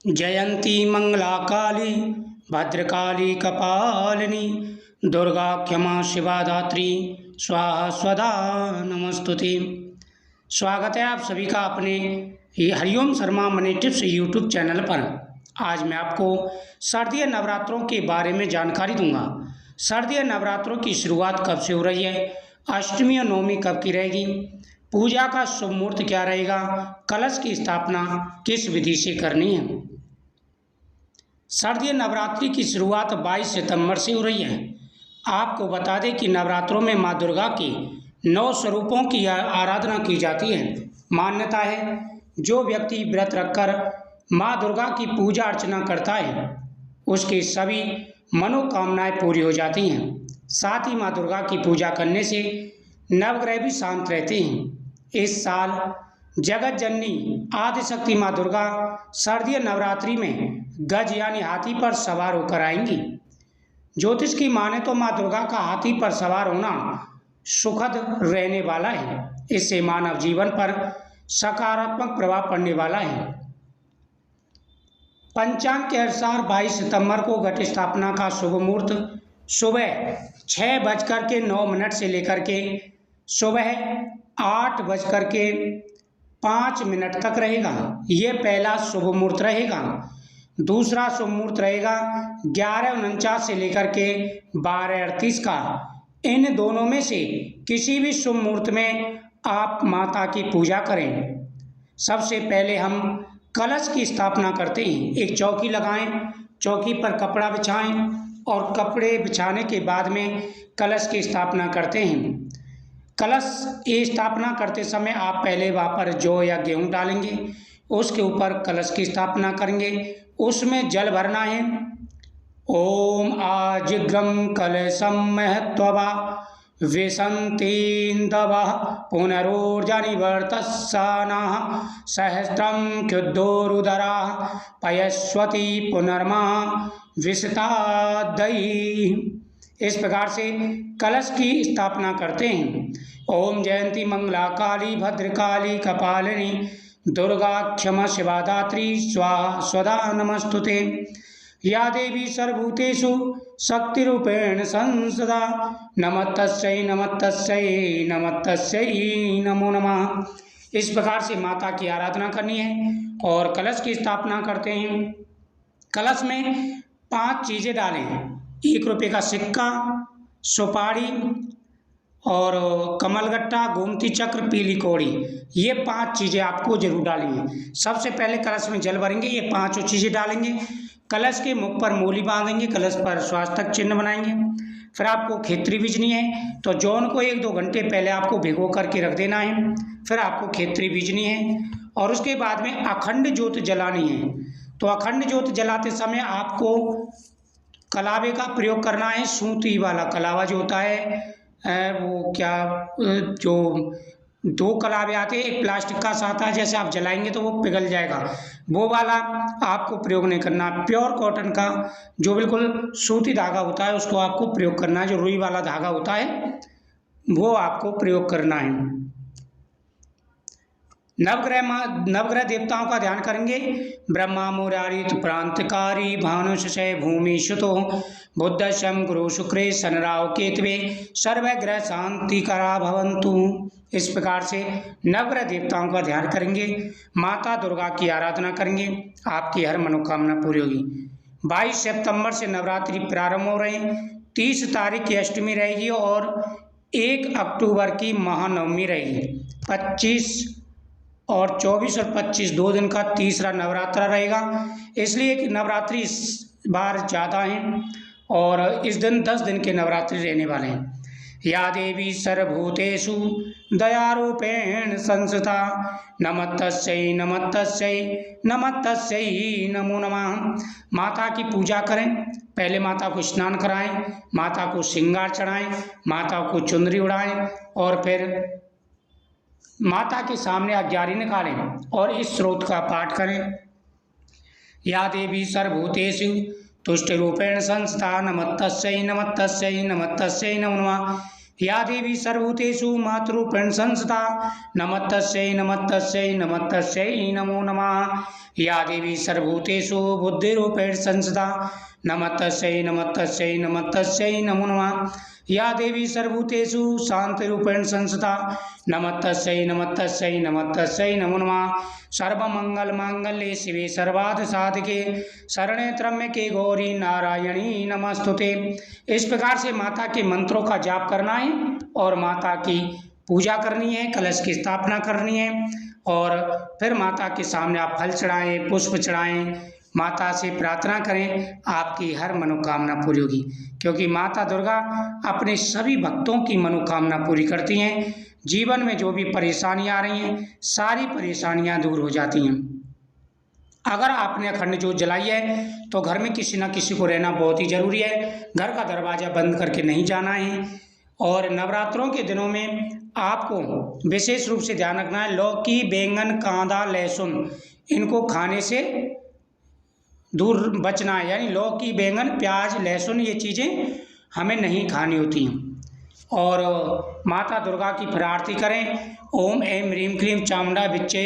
जयंती मंगला काली भद्रकाली कपालिनी दुर्गा क्षमा शिवा धात्री स्वाहा स्वधा नमस्तुते। स्वागत है आप सभी का अपने Hariom Sharma money tips YouTube channel पर। आज मैं आपको शारदीय नवरात्रों के बारे में जानकारी दूंगा। शारदीय नवरात्रों की शुरुआत कब से हो रही है, अष्टमी और नवमी कब की रहेगी, पूजा का शुभ मुहूर्त क्या रहेगा, कलश की स्थापना किस विधि से करनी है। शारदीय नवरात्रि की शुरुआत 22 सितंबर से हो रही है। आपको बता दें कि नवरात्रों में माँ दुर्गा के 9 स्वरूपों की आराधना की जाती है। मान्यता है जो व्यक्ति व्रत रखकर माँ दुर्गा की पूजा अर्चना करता है उसकी सभी मनोकामनाएं पूरी हो जाती हैं। साथ ही माँ दुर्गा की पूजा करने से नवग्रह भी शांत रहते हैं। इस साल जगत जननी आदिशक्ति माँ दुर्गा शारदीय नवरात्रि में गज यानी हाथी पर सवार होकर आएंगी। ज्योतिष की माने तो माँ दुर्गा का हाथी पर सवार होना सुखद रहने वाला है। इससे मानव जीवन पर सकारात्मक प्रभाव पड़ने वाला है। पंचांग के अनुसार 22 सितंबर को घट स्थापना का शुभ मुहूर्त सुबह 6:09 से लेकर के सुबह 8:05 तक रहेगा। ये पहला शुभ मुहूर्त रहेगा। दूसरा शुभ मुहूर्त रहेगा 11:49 से लेकर के 12:38 का। इन दोनों में से किसी भी शुभ मुहूर्त में आप माता की पूजा करें। सबसे पहले हम कलश की स्थापना करते हैं। एक चौकी लगाएं, चौकी पर कपड़ा बिछाएं और कपड़े बिछाने के बाद में कलश की स्थापना करते हैं। कलश की स्थापना करते समय आप पहले वहाँ पर जौ या गेहूँ डालेंगे, उसके ऊपर कलश की स्थापना करेंगे, उसमें जल भरना है। ओम आजिग्रम कलशम महत्ववा विसंतीन्दवः पुनरोर्जा निवर्तस्सानाः सहस्त्रं क्षुद्धोरुदराः पयस्वती पुनर्मा विशतादयी। इस प्रकार से कलश की स्थापना करते हैं। ओम जयंती मंगला काली भद्रकाली कपालिनी दुर्गा क्षमा शिवा धात्री स्वाहा स्वधा नमस्तुते। या देवी सर्वभूतेषु शक्तिरूपेण संसदा नमस्तस्यै नमस्तस्यै नमस्तस्यै नमो नमः। इस प्रकार से माता की आराधना करनी है और कलश की स्थापना करते हैं। कलश में 5 चीज़ें डालें, 1 रुपये का सिक्का, सुपारी और कमलगट्टा, गोमती चक्र, पीली कौड़ी। ये 5 चीज़ें आपको जरूर डालनी है। सबसे पहले कलश में जल भरेंगे, ये 5 चीज़ें डालेंगे। कलश के मुख पर मूली बांधेंगे, कलश पर स्वास्तिक चिन्ह बनाएंगे। फिर आपको खेतरी बीजनी है तो जौन को 1-2 घंटे पहले आपको भिगो करके रख देना है। फिर आपको खेतरी बीजनी है और उसके बाद में अखंड ज्योत जलानी है। तो अखंड ज्योत जलाते समय आपको कलावे का प्रयोग करना है। सूती वाला कलावा जो होता है वो क्या जो 2 कलावे आते हैं, एक प्लास्टिक का आता है, जैसे आप जलाएंगे तो वो पिघल जाएगा, वो वाला आपको प्रयोग नहीं करना। प्योर कॉटन का जो बिल्कुल सूती धागा होता है उसको आपको प्रयोग करना है। जो रुई वाला धागा होता है वो आपको प्रयोग करना है। नवग्रह देवताओं का ध्यान करेंगे। ब्रह्मा मुरारी प्रांतकारी भानुषय भूमि सुतो बुद्ध शम गुरु शुक्रे शनराव केतवे सर्वग्रह शांति करा भवंतु। इस प्रकार से नवग्रह देवताओं का ध्यान करेंगे, माता दुर्गा की आराधना करेंगे, आपकी हर मनोकामना पूरी होगी। 22 सितंबर से नवरात्रि प्रारंभ हो रहे हैं। 30 तारीख की अष्टमी रहेगी और 1 अक्टूबर की महानवमी रहेगी। 25 और 24 और 25 2 दिन का तीसरा नवरात्रा रहेगा। इसलिए कि नवरात्रि इस बार ज़्यादा हैं और इस दिन 10 दिन के नवरात्रि रहने वाले हैं। या देवी सर्वभूतेषु दयारूपेण संस्थिता नमस्तस्यै नमस्तस्यै नमस्तस्यै नमो नमः। माता की पूजा करें, पहले माता को स्नान कराएं, माता को श्रृंगार चढ़ाएं, माता को चुंदरी उड़ाएं और फिर माता के सामने अग्यारी निकालें और इस स्रोत का पाठ करें। या देवी सर्वभूतेषु तुष्टिरूपेण संस्था नमस्तस्यै नमस्तस्यै नमस्तस्यै नमो नमः। या देवी सर्वभूतेषु मातृरूपेण संस्थिता नमस्तस्यै नमस्तस्यै नमस्तस्यै नमो नमः। या देवी सर्वभूतेषु बुद्धिरूपेण संस्थिता नमस्तस्यै नमस्तस्यै नमस्तस्यै नमो नमः। या देवी सर्वभूतेषु शांतिरूपेण संस्थिता नमस्तस्यै नमस्तस्यै नमस्तस्यै नमो नमः। सर्वमंगलमांगल्ये शिवे सर्वार्थसाधके शरण्ये त्र्यंबके गौरी नारायणी नमस्तुते। इस प्रकार से माता के मंत्रों का जाप करना है और माता की पूजा करनी है, कलश की स्थापना करनी है और फिर माता के सामने आप फल चढ़ाएं, पुष्प चढ़ाएं, माता से प्रार्थना करें, आपकी हर मनोकामना पूरी होगी। क्योंकि माता दुर्गा अपने सभी भक्तों की मनोकामना पूरी करती हैं। जीवन में जो भी परेशानियां आ रही हैं, सारी परेशानियां दूर हो जाती हैं। अगर आपने अखंड ज्योत जलाई है तो घर में किसी न किसी को रहना बहुत ही जरूरी है। घर का दरवाजा बंद करके नहीं जाना है। और नवरात्रों के दिनों में आपको विशेष रूप से ध्यान रखना है, लौकी, बैंगन, कांदा, लहसुन इनको खाने से दूर बचना है। यानी लौकी, बैंगन, प्याज, लहसुन ये चीज़ें हमें नहीं खानी होती हैं। और माता दुर्गा की फिर आरती करें। ओम ऐं ह्रीं क्लीं चामुंडा विच्चे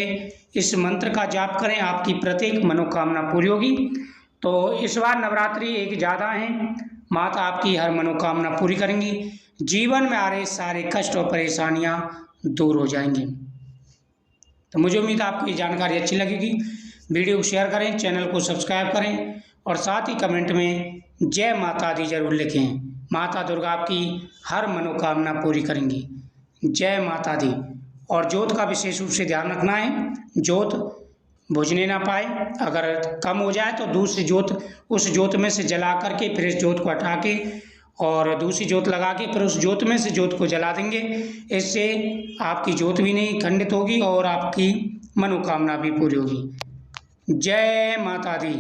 इस मंत्र का जाप करें, आपकी प्रत्येक मनोकामना पूरी होगी। तो इस बार नवरात्रि एक ज़्यादा है, माता आपकी हर मनोकामना पूरी करेंगी। जीवन में आ रहे सारे कष्ट और परेशानियां दूर हो जाएंगी। तो मुझे उम्मीद है आपको ये जानकारी अच्छी लगेगी। वीडियो को शेयर करें, चैनल को सब्सक्राइब करें और साथ ही कमेंट में जय माता दी जरूर लिखें। माता दुर्गा आपकी हर मनोकामना पूरी करेंगी। जय माता दी। और ज्योत का विशेष रूप से ध्यान रखना है, ज्योत बुझने ना पाए। अगर कम हो जाए तो दूसरी ज्योत उस ज्योत में से जला करके फिर इस ज्योत को हटा के और दूसरी ज्योत लगा के फिर उस ज्योत में से ज्योत को जला देंगे। इससे आपकी ज्योत भी नहीं खंडित होगी और आपकी मनोकामना भी पूरी होगी। जय माता दी।